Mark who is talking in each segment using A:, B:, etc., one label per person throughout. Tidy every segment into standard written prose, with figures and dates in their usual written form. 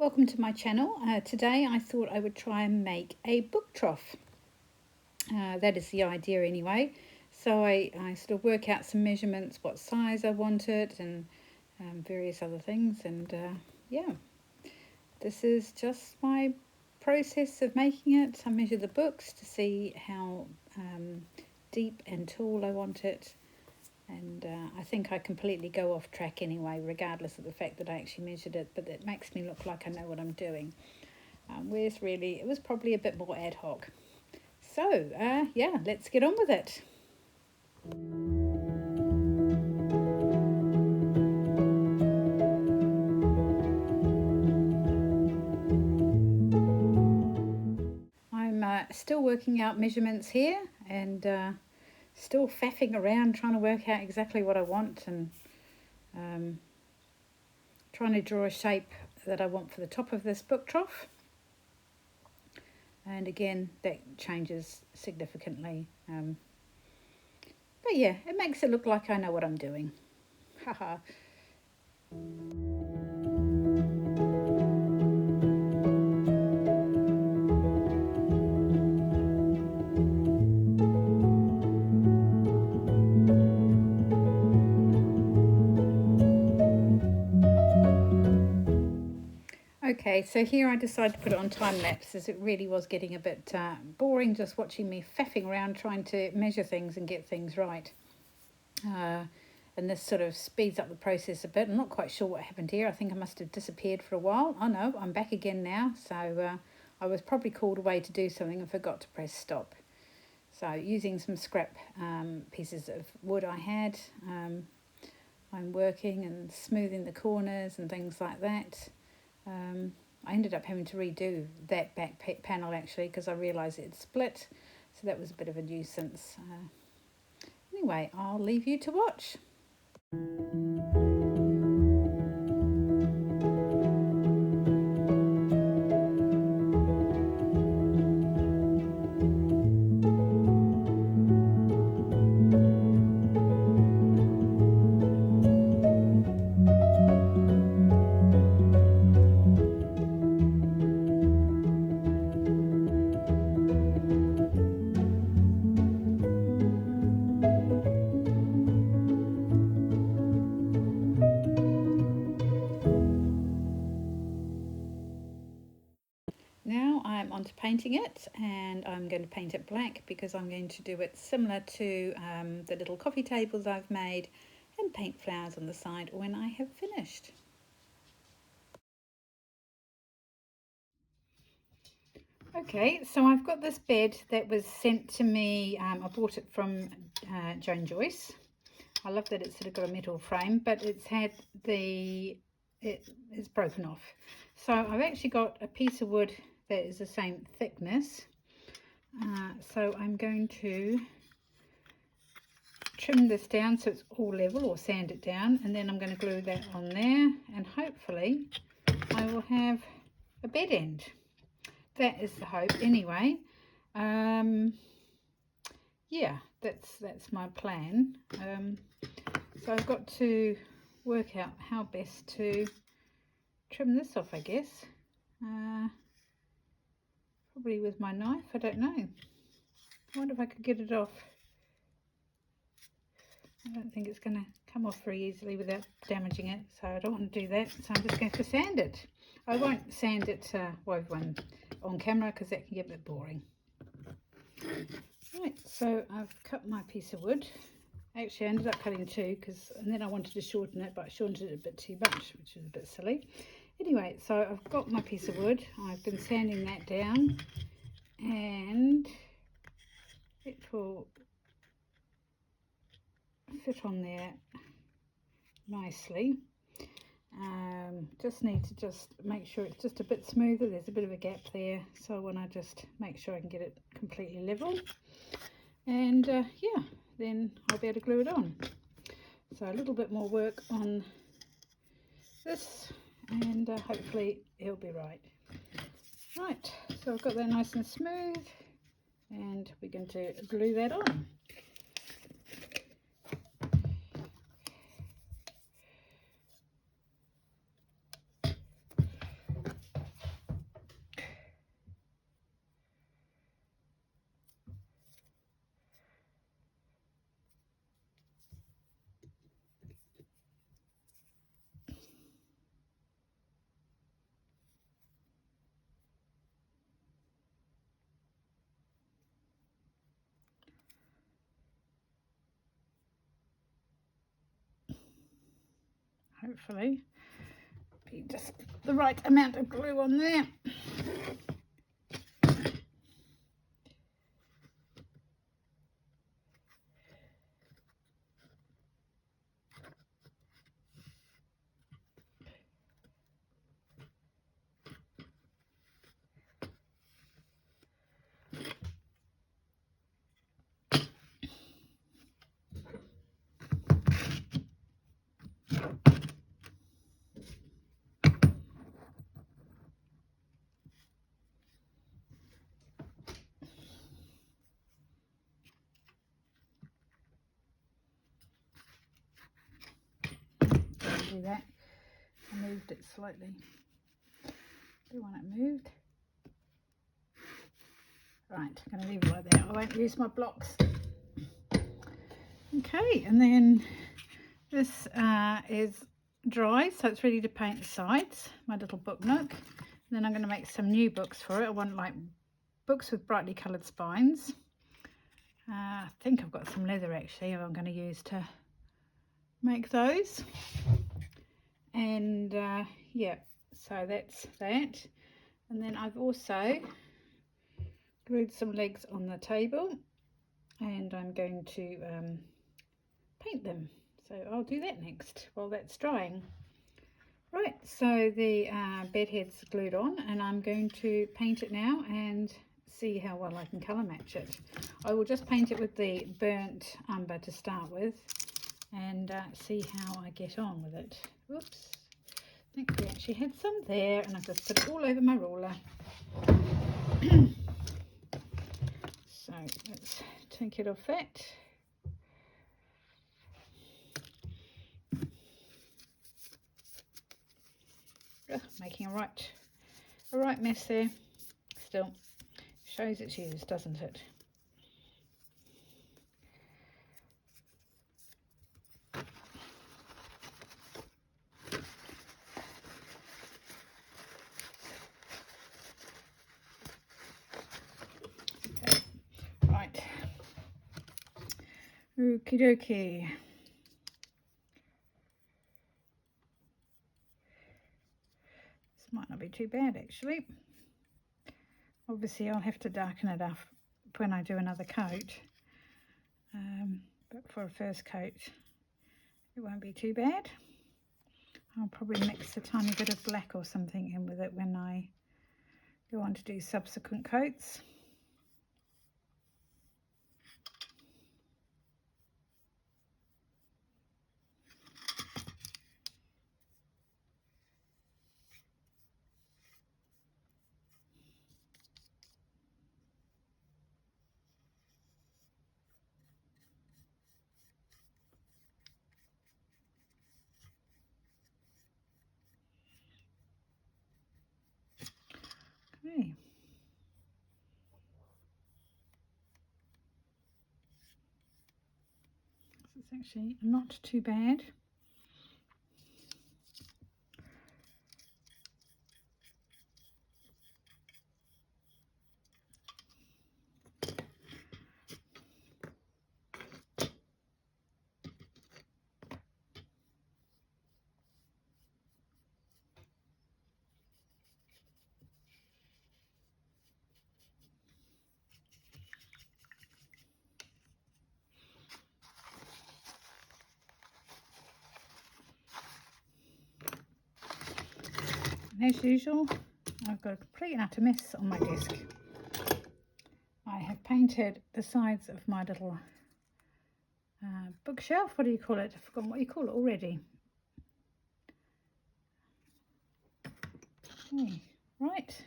A: welcome to my channel. Today I thought I would try and make a book trough. That is the idea anyway. So I sort of work out some measurements, what size I want it, and various other things. And yeah, this is just my process of making it. I measure the books to see how deep and tall I want it. And I think I completely go off track anyway, regardless of the fact that I actually measured it, but it makes me look like I know what I'm doing. Whereas really, it was probably a bit more ad hoc. So, yeah, let's get on with it. I'm still working out measurements here and still faffing around trying to work out exactly what I want and trying to draw a shape that I want for the top of this book trough. And again, that changes significantly. But yeah, it makes it look like I know what I'm doing. Haha. Okay, so here I decided to put it on time lapse as it really was getting a bit boring just watching me faffing around trying to measure things and get things right. And this sort of speeds up the process a bit. I'm not quite sure what happened here. I think I must have disappeared for a while. Oh no, I'm back again now. So I was probably called away to do something and forgot to press stop. So using some scrap pieces of wood I had, I'm working and smoothing the corners and things like that. I ended up having to redo that back panel actually because I realised it split, so that was a bit of a nuisance. Anyway, I'll leave you to watch. Now I'm on to painting it, and I'm going to paint it black because I'm going to do it similar to the little coffee tables I've made and paint flowers on the side when I have finished. Okay, so I've got this bed that was sent to me. I bought it from Joan Joyce. I love that it's sort of got a metal frame, but it's had it's broken off. So I've actually got a piece of wood that is the same thickness. So I'm going to trim this down so it's all level, or sand it down, and then I'm going to glue that on there, and hopefully I will have a bed end. That is the hope anyway. Yeah, that's my plan. So I've got to work out how best to trim this off, I guess. Probably with my knife, I don't know. I wonder if I could get it off. I don't think it's going to come off very easily without damaging it, so I don't want to do that. So I'm just going to sand it. I won't sand it on camera because that can get a bit boring. Right, so I've cut my piece of wood. Actually, I ended up cutting two and then I wanted to shorten it, but I shortened it a bit too much, which is a bit silly. Anyway, so I've got my piece of wood. I've been sanding that down, and it will fit on there nicely. Just need to make sure it's just a bit smoother. There's a bit of a gap there, so I want to just make sure I can get it completely level, and yeah, then I'll be able to glue it on. So a little bit more work on this, and hopefully it'll be right. Right, so I've got that nice and smooth, and we're going to glue that on. hopefully be just the right amount of glue on there. Do that. I moved it slightly. Do want it moved. Right, I'm going to leave it like that. I won't use my blocks. Okay, and then this is dry, so it's ready to paint the sides, my little book nook. And then I'm going to make some new books for it. I want like books with brightly coloured spines. I think I've got some leather actually I'm going to use to make those. And yeah, so that's that. And then I've also glued some legs on the table, and I'm going to paint them. So I'll do that next while that's drying. Right, so the bed head's glued on, and I'm going to paint it now and see how well I can colour match it. I will just paint it with the burnt umber to start with, and see how I get on with it. Whoops, I think we actually had some there, and I've just put it all over my ruler. So let's take it off that. Ugh, making a right mess there. Still shows its use, doesn't it? Okay. Right. Okie dokie. This might not be too bad actually. Obviously I'll have to darken it up when I do another coat, but for a first coat it won't be too bad. I'll probably mix a tiny bit of black or something in with it when I go on to do subsequent coats. Okay. This is actually not too bad. And as usual, I've got a complete and utter mess on my desk. I have painted the sides of my little bookshelf. What do you call it? I've forgotten what you call it already. Okay, right.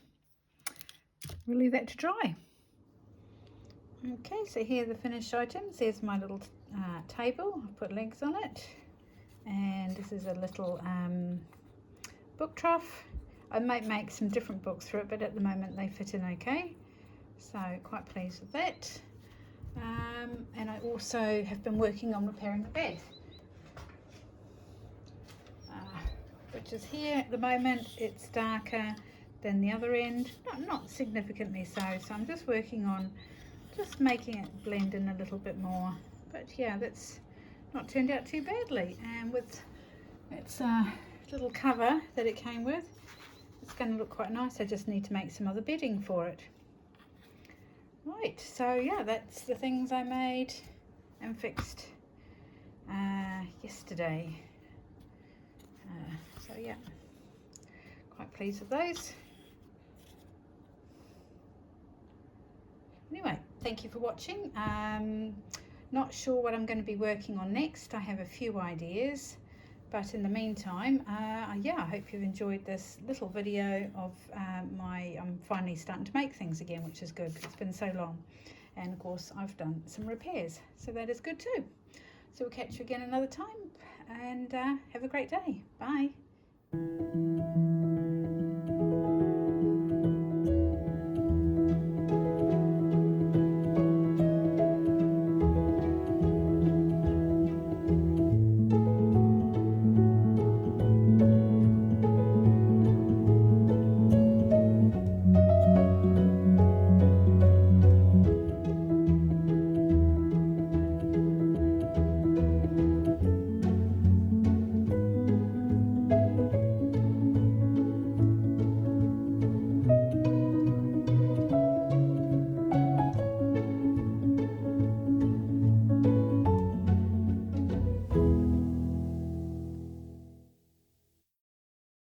A: We'll leave that to dry. Okay, so here are the finished items. There's my little table. I've put legs on it. And this is a little book trough. I might make some different books for it, but at the moment they fit in okay. So quite pleased with that. And I also have been working on repairing the bed, which is here at the moment. It's darker than the other end, not significantly so. So I'm just working on just making it blend in a little bit more. But yeah, that's not turned out too badly. And with It's a little cover that it came with. It's going to look quite nice. I just need to make some other bedding for it. Right, so yeah, that's the things I made and fixed yesterday. So yeah, quite pleased with those. Anyway, thank you for watching. Not sure what I'm going to be working on next. I have a few ideas, but in the meantime, yeah, I hope you've enjoyed this little video of I'm finally starting to make things again, which is good because it's been so long. And of course, I've done some repairs, so that is good too. So we'll catch you again another time, and have a great day. Bye.